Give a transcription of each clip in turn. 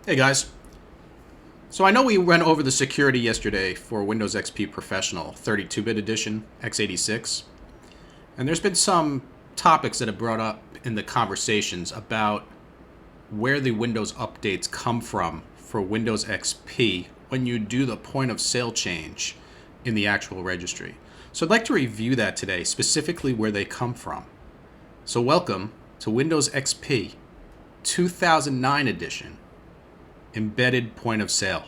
Hey guys. So I know we went over the security yesterday for Windows XP Professional 32-bit edition x86, and there's been some topics that have brought up in the conversations about where the Windows updates come from for Windows XP when you do the point of sale change in the actual registry. So I'd like to review that today, specifically where they come from. So welcome to Windows XP 2009 edition. Embedded point of sale.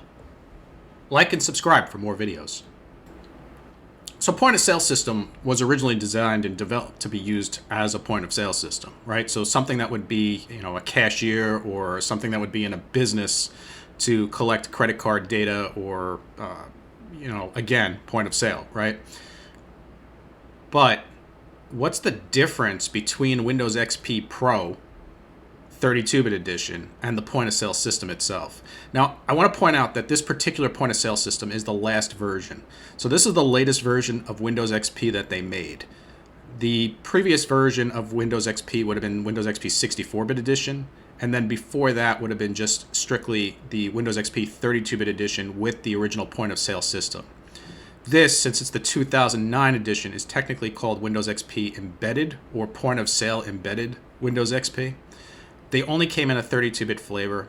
Like and subscribe for more videos. So point of sale system was originally designed and developed to be used as a point of sale system, right? So something that would be, a cashier or something that would be in a business to collect credit card data or, again, point of sale, right? But what's the difference between Windows XP Pro 32-bit edition and the point of sale system itself? Now, I want to point out that this particular point of sale system is the last version. So this is the latest version of Windows XP that they made. The previous version of Windows XP would have been Windows XP 64-bit edition, and then before that would have been just strictly the Windows XP 32-bit edition with the original point of sale system. This, since it's the 2009 edition, is technically called Windows XP Embedded or Point of Sale Embedded Windows XP. They only came in a 32-bit flavor.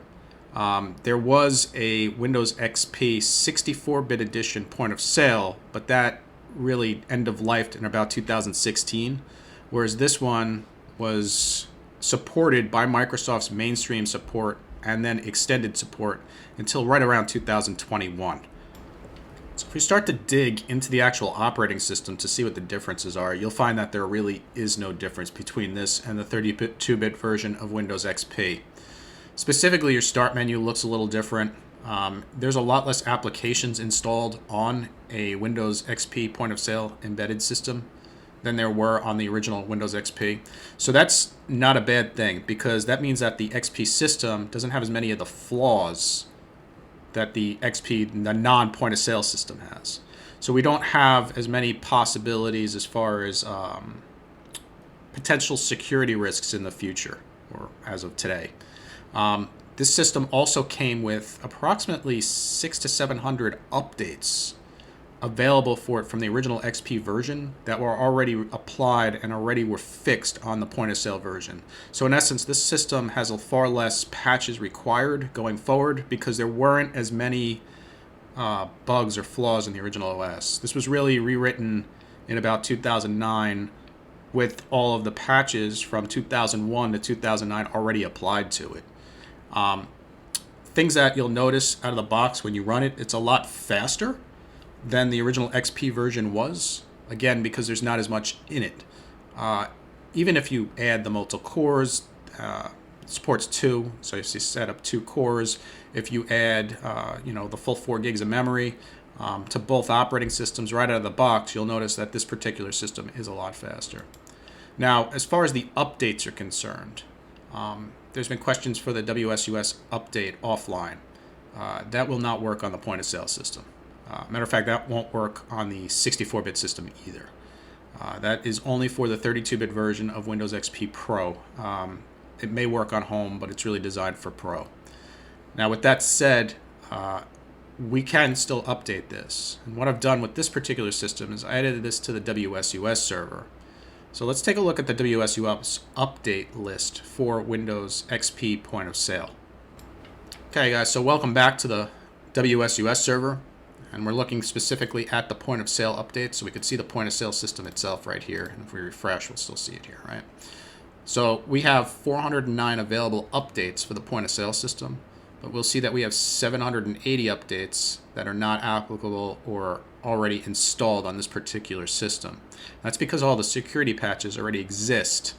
There was a Windows XP 64-bit edition point of sale, but that really end-of-lifed in about 2016, whereas this one was supported by Microsoft's mainstream support and then extended support until right around 2021. So if we start to dig into the actual operating system to see what the differences are, you'll find that there really is no difference between this and the 32-bit version of Windows XP. Specifically, your start menu looks a little different. There's a lot less applications installed on a Windows XP point of sale embedded system than there were on the original Windows XP. So that's not a bad thing, because that means that the XP system doesn't have as many of the flaws that the XP, the non-point of sale system has. So we don't have as many possibilities as far as potential security risks in the future, or as of today. This system also came with approximately 600 to 700 updates available for it from the original XP version that were already applied and already were fixed on the point of sale version. So in essence, this system has a far less patches required going forward because there weren't as many bugs or flaws in the original OS. This was really rewritten in about 2009 with all of the patches from 2001 to 2009 already applied to it. Things that you'll notice out of the box when you run it, it's a lot faster than the original XP version was, again, because there's not as much in it. Even if you add the multiple cores, it supports 2, so you set up 2 cores. If you add, the full 4 gigs of memory to both operating systems right out of the box, you'll notice that this particular system is a lot faster. Now, as far as the updates are concerned, there's been questions for the WSUS update offline. That will not work on the point of sale system. Matter of fact, that won't work on the 64-bit system either. That is only for the 32-bit version of Windows XP Pro. It may work on home, but it's really designed for Pro. Now, with that said, we can still update this. And what I've done with this particular system is I added this to the WSUS server. So let's take a look at the WSUS update list for Windows XP point of sale. Okay, guys, so welcome back to the WSUS server. And we're looking specifically at the point of sale update, so we can see the point of sale system itself right here. And if we refresh, we'll still see it here, right? So we have 409 available updates for the point of sale system, but we'll see that we have 780 updates that are not applicable or already installed on this particular system. That's because all the security patches already exist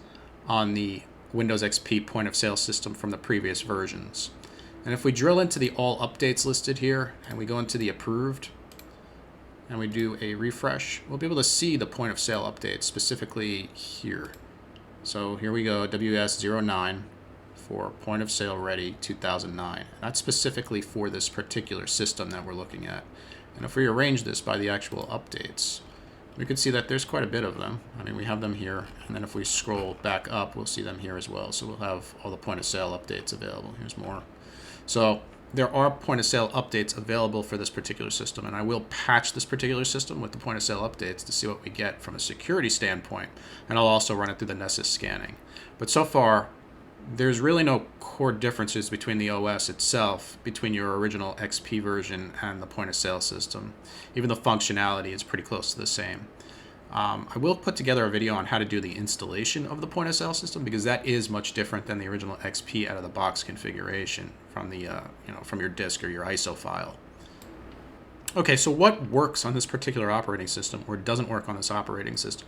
on the Windows XP point of sale system from the previous versions. And if we drill into the all updates listed here and we go into the approved and we do a refresh, we'll be able to see the point of sale updates specifically here. So here we go, WS09 for point of sale ready 2009. That's specifically for this particular system that we're looking at. And if we arrange this by the actual updates, we can see that there's quite a bit of them. I mean, we have them here, and then if we scroll back up, we'll see them here as well. So we'll have all the point of sale updates available. Here's more. So there are point-of-sale updates available for this particular system, and I will patch this particular system with the point-of-sale updates to see what we get from a security standpoint, and I'll also run it through the Nessus scanning. But so far, there's really no core differences between the OS itself, between your original XP version and the point-of-sale system. Even the functionality is pretty close to the same. I will put together a video on how to do the installation of the point-of-sale system, because that is much different than the original XP out-of-the-box configuration from the from your disk or your ISO file. Okay, so what works on this particular operating system or doesn't work on this operating system?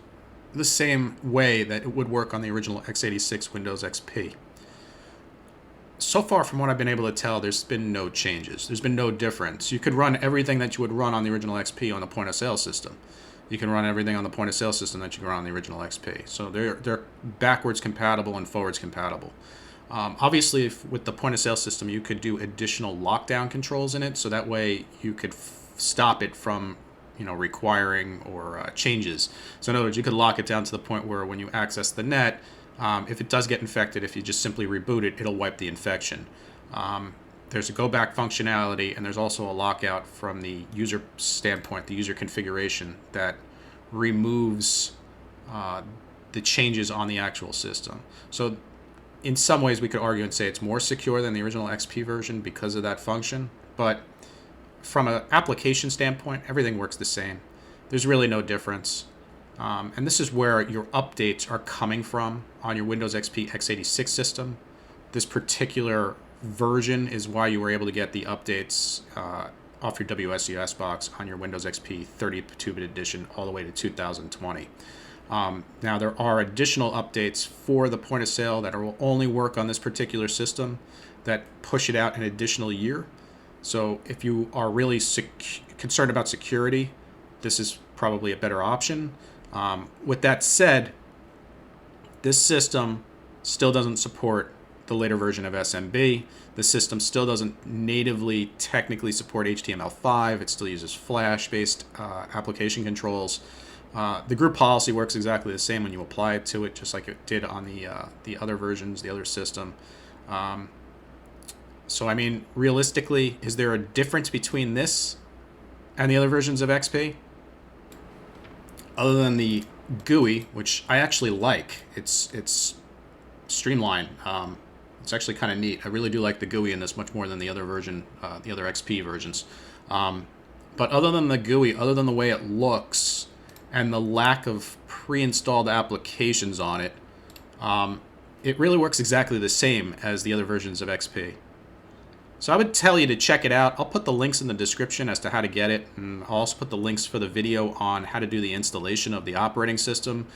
The same way that it would work on the original x86 Windows XP. So far, from what I've been able to tell, there's been no changes. There's been no difference. You could run everything that you would run on the original XP on the point-of-sale system. You can run everything on the point-of-sale system that you can run on the original XP. So they're backwards compatible and forwards compatible. Obviously, with the point-of-sale system, you could do additional lockdown controls in it, so that way you could stop it from requiring or changes. So in other words, you could lock it down to the point where when you access the net, if it does get infected, if you just simply reboot it, it'll wipe the infection. There's a go back functionality, and there's also a lockout from the user standpoint, the user configuration, that removes the changes on the actual system. So in some ways we could argue and say it's more secure than the original XP version because of that function, but from an application standpoint, everything works the same. There's really no difference. And this is where your updates are coming from on your Windows XP x86 system. This particular version is why you were able to get the updates off your WSUS box on your Windows XP 32-bit edition all the way to 2020. Now, there are additional updates for the point of sale that will only work on this particular system that push it out an additional year. So if you are really concerned about security, this is probably a better option. With that said, this system still doesn't support the later version of SMB. The system still doesn't natively technically support HTML5. It still uses Flash-based application controls. The group policy works exactly the same when you apply it to it, just like it did on the other versions, the other system. So, I mean, realistically, is there a difference between this and the other versions of XP? Other than the GUI, which I actually like. It's streamlined. It's actually kind of neat. I really do like the GUI in this much more than the other version, the other XP versions. But other than the GUI, other than the way it looks and the lack of pre-installed applications on it, it really works exactly the same as the other versions of XP. So I would tell you to check it out. I'll put the links in the description as to how to get it, and I'll also put the links for the video on how to do the installation of the operating system,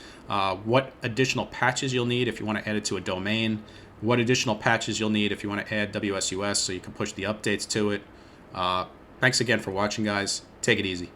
what additional patches you'll need if you want to add it to a domain, what additional patches you'll need if you want to add WSUS so you can push the updates to it. Thanks again for watching, guys. Take it easy.